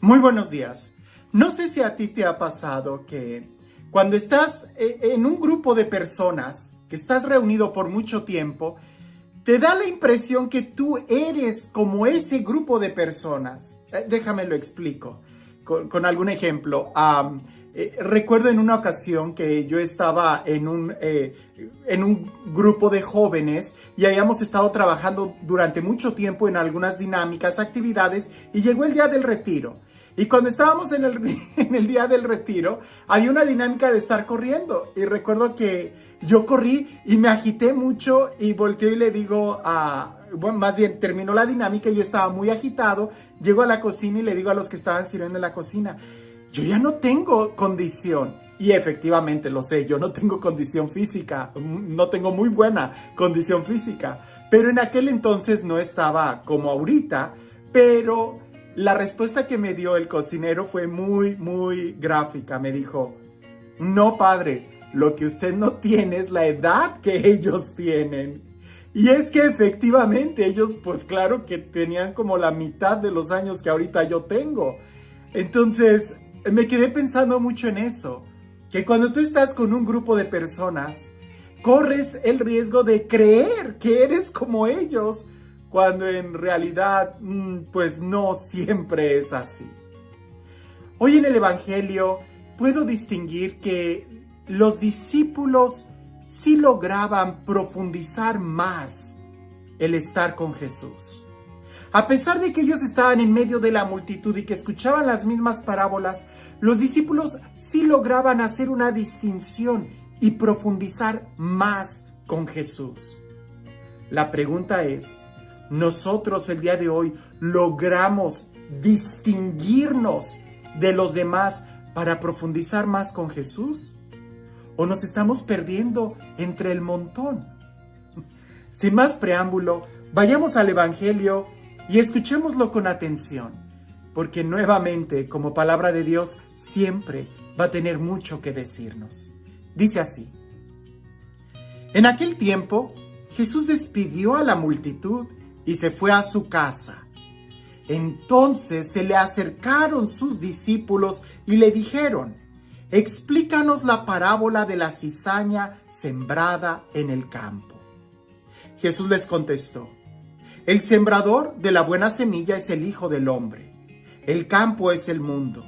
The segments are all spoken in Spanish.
Muy buenos días. No sé si a ti te ha pasado que cuando estás en un grupo de personas, que estás reunido por mucho tiempo, te da la impresión que tú eres como ese grupo de personas. Déjame lo explico con algún ejemplo. Recuerdo en una ocasión que yo estaba en un grupo de jóvenes y habíamos estado trabajando durante mucho tiempo en algunas dinámicas, actividades, y llegó el día del retiro. Y cuando estábamos en el día del retiro, había una dinámica de estar corriendo. Y recuerdo que yo corrí y me agité mucho y volteo y le digo bueno, más bien terminó la dinámica y yo estaba muy agitado. Llego a la cocina y le digo a los que estaban sirviendo en la cocina, yo ya no tengo condición. Y efectivamente lo sé, yo no tengo condición física, no tengo muy buena condición física. Pero en aquel entonces no estaba como ahorita, pero la respuesta que me dio el cocinero fue muy gráfica. Me dijo, no, padre, lo que usted no tiene es la edad que ellos tienen. Y es que efectivamente ellos, pues claro que tenían como la mitad de los años que ahorita yo tengo. Entonces, me quedé pensando mucho en eso, que cuando tú estás con un grupo de personas, corres el riesgo de creer que eres como ellos, cuando en realidad, pues no siempre es así. Hoy en el Evangelio puedo distinguir que los discípulos sí lograban profundizar más el estar con Jesús. A pesar de que ellos estaban en medio de la multitud y que escuchaban las mismas parábolas, los discípulos sí lograban hacer una distinción y profundizar más con Jesús. La pregunta es, ¿nosotros el día de hoy logramos distinguirnos de los demás para profundizar más con Jesús? ¿O nos estamos perdiendo entre el montón? Sin más preámbulo, vayamos al Evangelio y escuchémoslo con atención, porque nuevamente, como palabra de Dios, siempre va a tener mucho que decirnos. Dice así: en aquel tiempo, Jesús despidió a la multitud y se fue a su casa. Entonces se le acercaron sus discípulos y le dijeron, explícanos la parábola de la cizaña sembrada en el campo. Jesús les contestó, el sembrador de la buena semilla es el Hijo del Hombre. El campo es el mundo.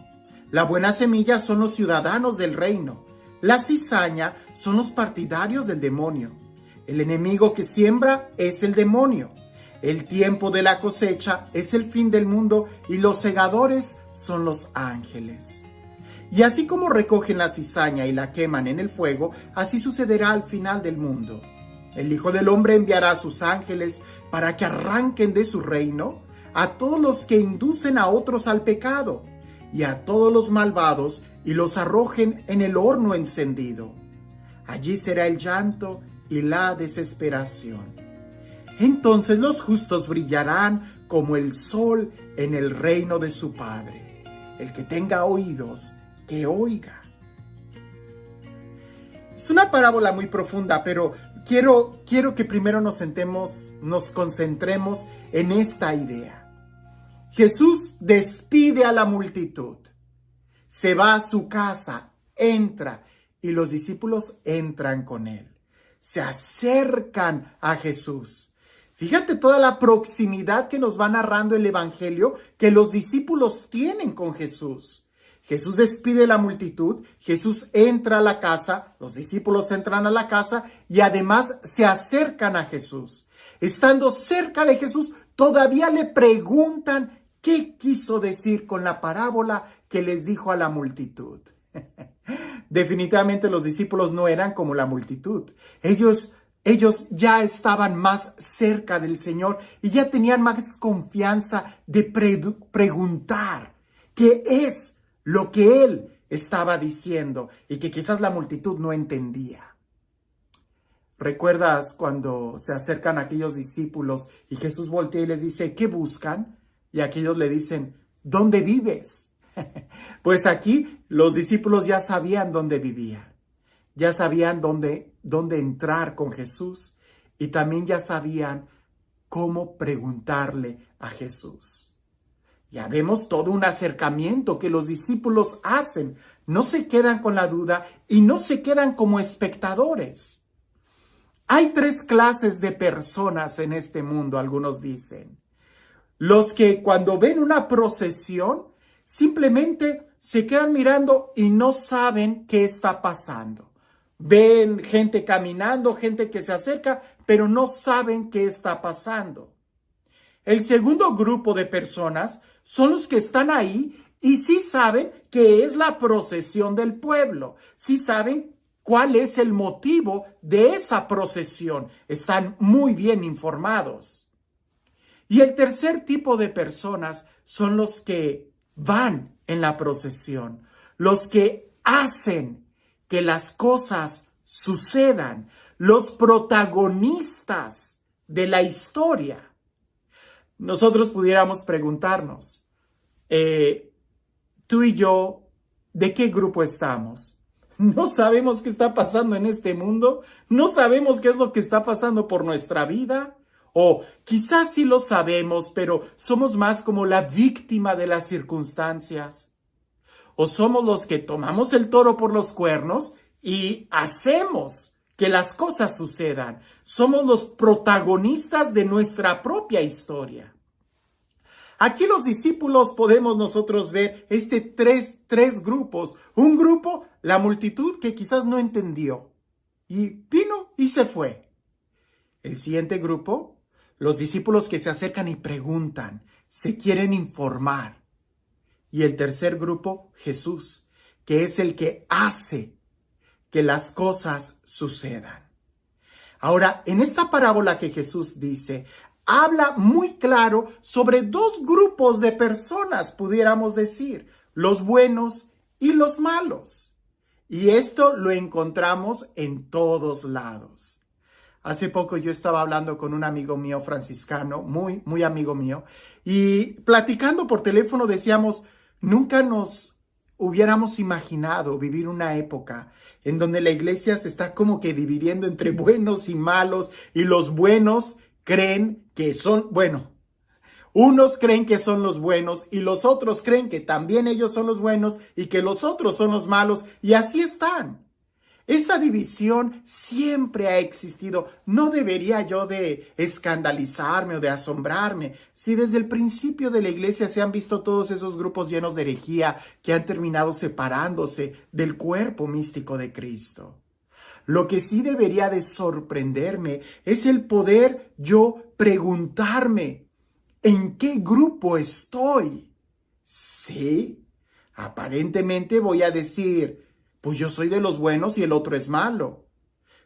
La buena semilla son los ciudadanos del reino. La cizaña son los partidarios del demonio. El enemigo que siembra es el demonio. El tiempo de la cosecha es el fin del mundo y los segadores son los ángeles. Y así como recogen la cizaña y la queman en el fuego, así sucederá al final del mundo. El Hijo del Hombre enviará a sus ángeles para que arranquen de su reino a todos los que inducen a otros al pecado y a todos los malvados y los arrojen en el horno encendido. Allí será el llanto y la desesperación. Entonces los justos brillarán como el sol en el reino de su Padre. El que tenga oídos, que oiga. Es una parábola muy profunda, pero quiero que primero nos sentemos, nos concentremos en esta idea. Jesús despide a la multitud, se va a su casa, entra, y los discípulos entran con él. Se acercan a Jesús. Fíjate toda la proximidad que nos va narrando el Evangelio que los discípulos tienen con Jesús. Jesús despide a la multitud, Jesús entra a la casa, los discípulos entran a la casa y además se acercan a Jesús. Estando cerca de Jesús, todavía le preguntan qué quiso decir con la parábola que les dijo a la multitud. Definitivamente los discípulos no eran como la multitud. Ellos ya estaban más cerca del Señor y ya tenían más confianza de preguntar qué es lo que Él estaba diciendo y que quizás la multitud no entendía. ¿Recuerdas cuando se acercan aquellos discípulos y Jesús voltea y les dice, ¿qué buscan? Y aquellos le dicen, ¿dónde vives? Pues aquí los discípulos ya sabían dónde vivía. Ya sabían dónde entrar con Jesús y también ya sabían cómo preguntarle a Jesús. Ya vemos todo un acercamiento que los discípulos hacen. No se quedan con la duda y no se quedan como espectadores. Hay 3 clases de personas en este mundo, algunos dicen. Los que cuando ven una procesión, simplemente se quedan mirando y no saben qué está pasando. Ven gente caminando, gente que se acerca, pero no saben qué está pasando. El segundo grupo de personas son los que están ahí y sí saben que es la procesión del pueblo. Sí saben cuál es el motivo de esa procesión. Están muy bien informados. Y el tercer tipo de personas son los que van en la procesión, los que hacen que las cosas sucedan, los protagonistas de la historia. Nosotros pudiéramos preguntarnos, tú y yo, ¿de qué grupo estamos? No sabemos qué está pasando en este mundo, no sabemos qué es lo que está pasando por nuestra vida, o quizás sí lo sabemos, pero somos más como la víctima de las circunstancias. O somos los que tomamos el toro por los cuernos y hacemos que las cosas sucedan. Somos los protagonistas de nuestra propia historia. Aquí los discípulos podemos nosotros ver tres grupos. Un grupo, la multitud que quizás no entendió y vino y se fue. El siguiente grupo, los discípulos que se acercan y preguntan, se quieren informar. Y el tercer grupo, Jesús, que es el que hace que las cosas sucedan. Ahora, en esta parábola que Jesús dice, habla muy claro sobre 2 grupos de personas, pudiéramos decir, los buenos y los malos. Y esto lo encontramos en todos lados. Hace poco yo estaba hablando con un amigo mío franciscano, muy amigo mío, y platicando por teléfono decíamos, nunca nos hubiéramos imaginado vivir una época en donde la iglesia se está como que dividiendo entre buenos y malos, y los buenos creen que son, unos creen que son los buenos y los otros creen que también ellos son los buenos y que los otros son los malos, y así están. Esa división siempre ha existido. No debería yo de escandalizarme o de asombrarme si desde el principio de la iglesia se han visto todos esos grupos llenos de herejía que han terminado separándose del cuerpo místico de Cristo. Lo que sí debería de sorprenderme es el poder yo preguntarme, ¿en qué grupo estoy? Sí, aparentemente voy a decir, pues yo soy de los buenos y el otro es malo.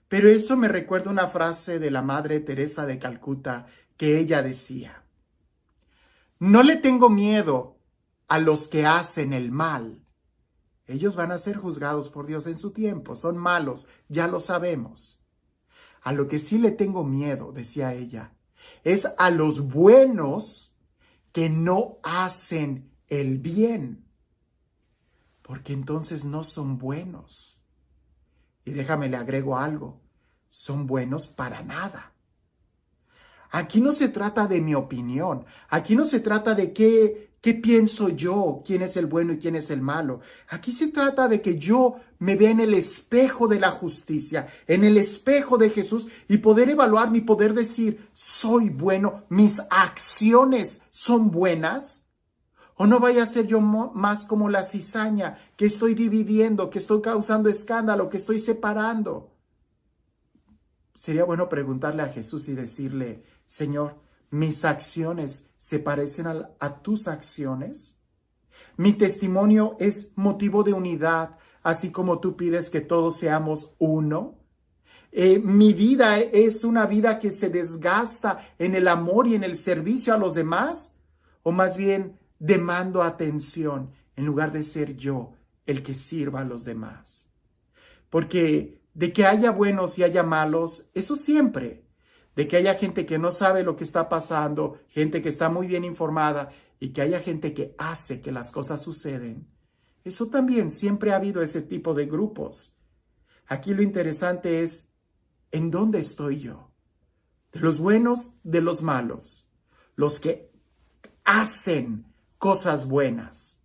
Pero eso me recuerda una frase de la Madre Teresa de Calcuta que ella decía, no le tengo miedo a los que hacen el mal. Ellos van a ser juzgados por Dios en su tiempo, son malos, ya lo sabemos. A lo que sí le tengo miedo, decía ella, es a los buenos que no hacen el bien. Porque entonces no son buenos. Y déjame le agrego algo, son buenos para nada. Aquí no se trata de mi opinión, aquí no se trata de qué pienso yo, quién es el bueno y quién es el malo. Aquí se trata de que yo me vea en el espejo de la justicia, en el espejo de Jesús y poder evaluarme y poder decir, soy bueno, mis acciones son buenas. O no vaya a ser yo más como la cizaña, que estoy dividiendo, que estoy causando escándalo, que estoy separando. Sería bueno preguntarle a Jesús y decirle, Señor, ¿mis acciones se parecen a tus acciones? ¿Mi testimonio es motivo de unidad, así como tú pides que todos seamos uno? ¿Mi vida es una vida que se desgasta en el amor y en el servicio a los demás? ¿O más bien demando atención en lugar de ser yo el que sirva a los demás? Porque de que haya buenos y haya malos, eso siempre. De que haya gente que no sabe lo que está pasando, gente que está muy bien informada y que haya gente que hace que las cosas suceden. Eso también siempre ha habido ese tipo de grupos. Aquí lo interesante es, ¿en dónde estoy yo? ¿De los buenos, de los malos? Los que hacen cosas buenas?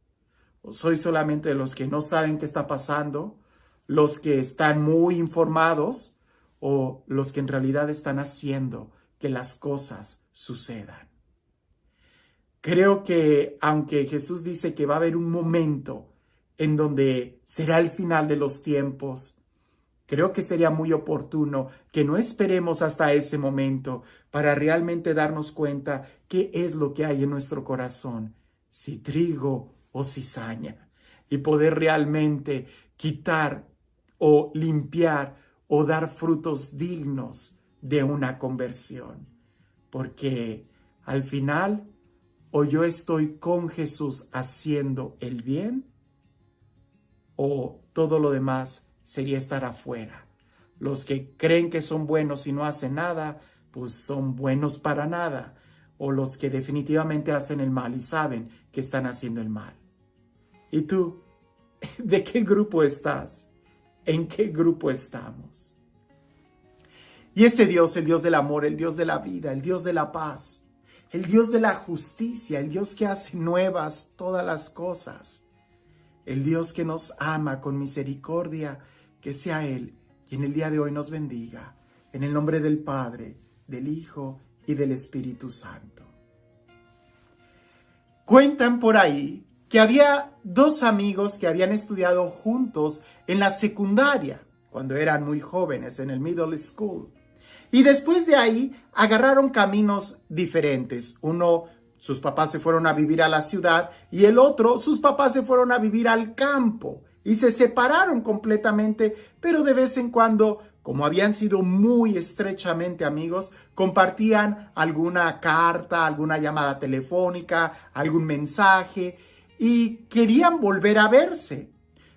¿O soy solamente de los que no saben qué está pasando, los que están muy informados o los que en realidad están haciendo que las cosas sucedan? Creo que aunque Jesús dice que va a haber un momento en donde será el final de los tiempos, creo que sería muy oportuno que no esperemos hasta ese momento para realmente darnos cuenta qué es lo que hay en nuestro corazón, si trigo o cizaña, y poder realmente quitar o limpiar o dar frutos dignos de una conversión. Porque al final, o yo estoy con Jesús haciendo el bien, o todo lo demás sería estar afuera. Los que creen que son buenos y no hacen nada, pues son buenos para nada. O los que definitivamente hacen el mal y saben que están haciendo el mal. ¿Y tú? ¿De qué grupo estás? ¿En qué grupo estamos? Y este Dios, el Dios del amor, el Dios de la vida, el Dios de la paz, el Dios de la justicia, el Dios que hace nuevas todas las cosas, el Dios que nos ama con misericordia, que sea Él quien el día de hoy nos bendiga, en el nombre del Padre, del Hijo y del Espíritu Santo. Cuentan por ahí que había dos amigos que habían estudiado juntos en la secundaria, cuando eran muy jóvenes, en el middle school. Y después de ahí agarraron caminos diferentes. Uno, sus papás se fueron a vivir a la ciudad, y el otro, sus papás se fueron a vivir al campo. Y se separaron completamente, pero de vez en cuando, como habían sido muy estrechamente amigos, compartían alguna carta, alguna llamada telefónica, algún mensaje, y querían volver a verse.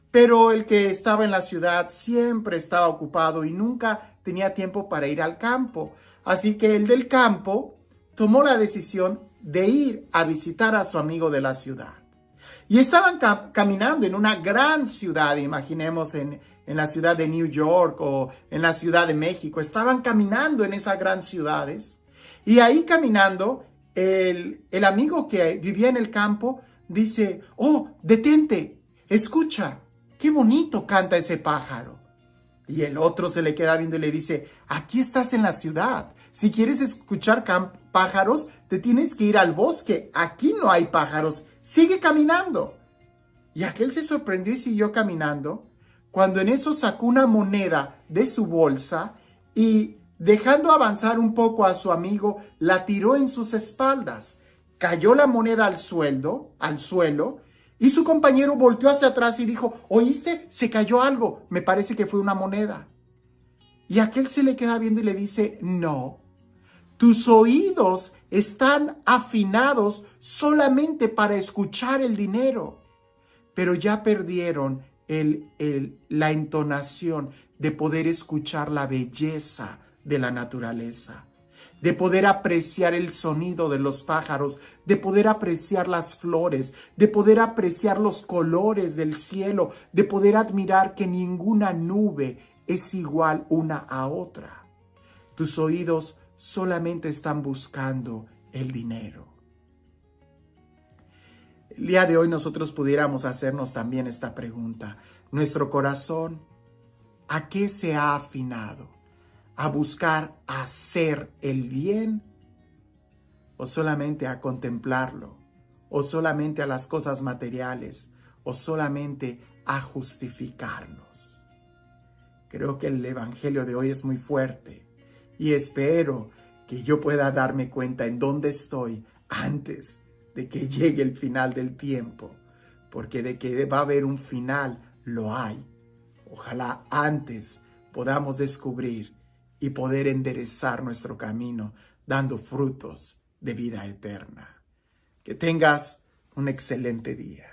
Pero el que estaba en la ciudad siempre estaba ocupado y nunca tenía tiempo para ir al campo. Así que el del campo tomó la decisión de ir a visitar a su amigo de la ciudad. Y estaban caminando en una gran ciudad, imaginemos en la ciudad de New York o en la Ciudad de México. Estaban caminando en esas grandes ciudades. Y ahí caminando, el amigo que vivía en el campo dice: oh, detente, escucha, qué bonito canta ese pájaro. Y el otro se le queda viendo y le dice: aquí estás en la ciudad. Si quieres escuchar pájaros, te tienes que ir al bosque. Aquí no hay pájaros. Sigue caminando. Y aquel se sorprendió y siguió caminando, cuando en eso sacó una moneda de su bolsa y, dejando avanzar un poco a su amigo, la tiró en sus espaldas. Cayó la moneda al suelo, y su compañero volteó hacia atrás y dijo: ¿oíste? Se cayó algo. Me parece que fue una moneda. Y aquel se le queda viendo y le dice: no, tus oídos están afinados solamente para escuchar el dinero, pero ya perdieron la entonación de poder escuchar la belleza de la naturaleza, de poder apreciar el sonido de los pájaros, de poder apreciar las flores, de poder apreciar los colores del cielo, de poder admirar que ninguna nube es igual una a otra. Tus oídos solamente están buscando el dinero. El día de hoy nosotros pudiéramos hacernos también esta pregunta. ¿Nuestro corazón a qué se ha afinado? ¿A buscar hacer el bien? ¿O solamente a contemplarlo? ¿O solamente a las cosas materiales? ¿O solamente a justificarnos? Creo que el evangelio de hoy es muy fuerte. Y espero que yo pueda darme cuenta en dónde estoy antes de que llegue el final del tiempo. Porque de que va a haber un final, lo hay. Ojalá antes podamos descubrir y poder enderezar nuestro camino, dando frutos de vida eterna. Que tengas un excelente día.